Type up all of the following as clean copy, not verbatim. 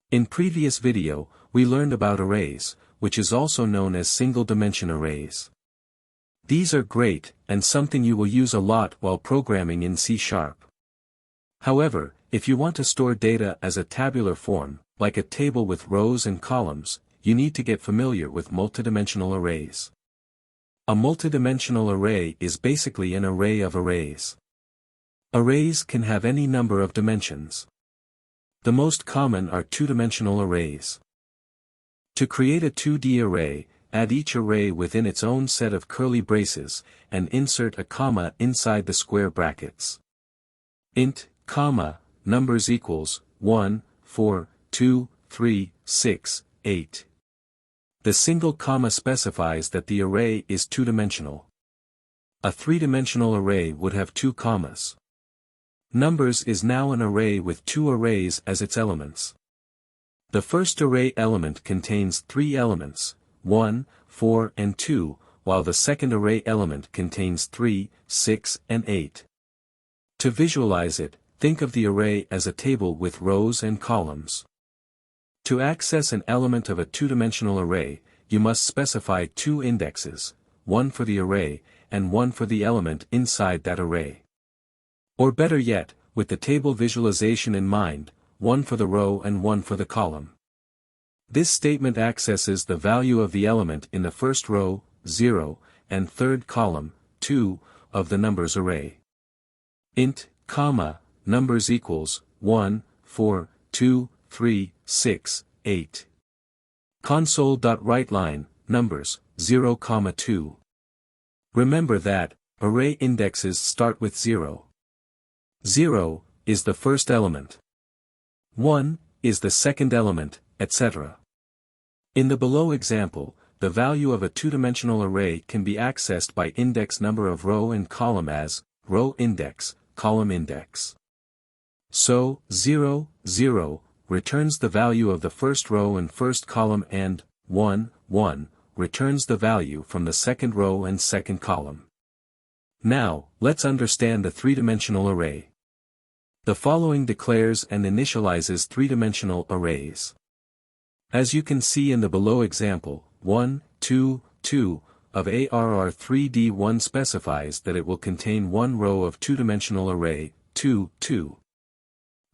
In previous video, we learned about arrays, which is also known as single-dimension arrays. These are great, and something you will use a lot while programming in C#. However, if you want to store data as a tabular form, like a table with rows and columns, you need to get familiar with multidimensional arrays. A multidimensional array is basically an array of arrays. Arrays can have any number of dimensions. The most common are two-dimensional arrays. To create a 2D array, add each array within its own set of curly braces, and insert a comma inside the square brackets. Int, comma, numbers equals, 1, 4, 2, 3, 6, 8. The single comma specifies that the array is two-dimensional. A three-dimensional array would have two commas. Numbers is now an array with two arrays as its elements. The first array element contains three elements, 1, 4 and 2, while the second array element contains 3, 6 and 8. To visualize it, think of the array as a table with rows and columns. To access an element of a two-dimensional array, you must specify two indexes, one for the array, and one for the element inside that array. Or better yet, with the table visualization in mind, one for the row and one for the column. This statement accesses the value of the element in the first row, 0, and third column, 2, of the numbers array. Int, comma, numbers equals, 1, 4, 2, 3, 6, 8. Console.writeLine, numbers, 0, 2. Remember that, array indexes start with 0. 0 is the first element. 1 is the second element, etc. In the below example, the value of a two-dimensional array can be accessed by index number of row and column as row index, column index. So, 0, 0, returns the value of the first row and first column and 1, 1, returns the value from the second row and second column. Now, let's understand the three-dimensional array. The following declares and initializes three-dimensional arrays. As you can see in the below example, 1, 2, 2, of ARR3D1 specifies that it will contain one row of two-dimensional array, 2, 2.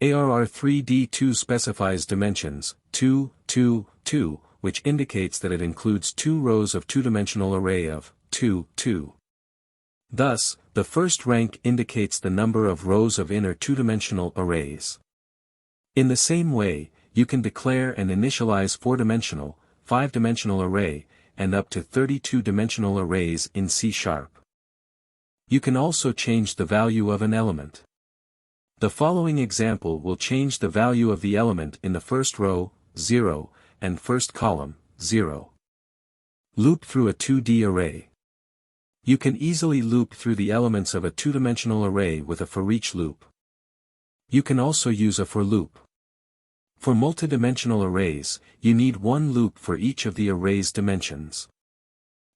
ARR3D2 specifies dimensions, 2, 2, 2, which indicates that it includes two rows of two-dimensional array of 2, 2. Thus, the first rank indicates the number of rows of inner two-dimensional arrays. In the same way, you can declare and initialize four-dimensional, five-dimensional array, and up to 32-dimensional arrays in C#. You can also change the value of an element. The following example will change the value of the element in the first row, 0, and first column, 0. Loop through a 2D array. You can easily loop through the elements of a two-dimensional array with a for-each loop. You can also use a for loop. For multidimensional arrays, you need one loop for each of the array's dimensions.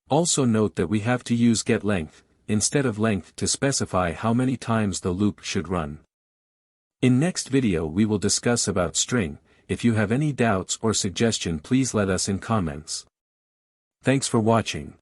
Also note that we have to use getLength, instead of length to specify how many times the loop should run. In next video we will discuss about string. If you have any doubts or suggestion, please let us in comments. Thanks for watching.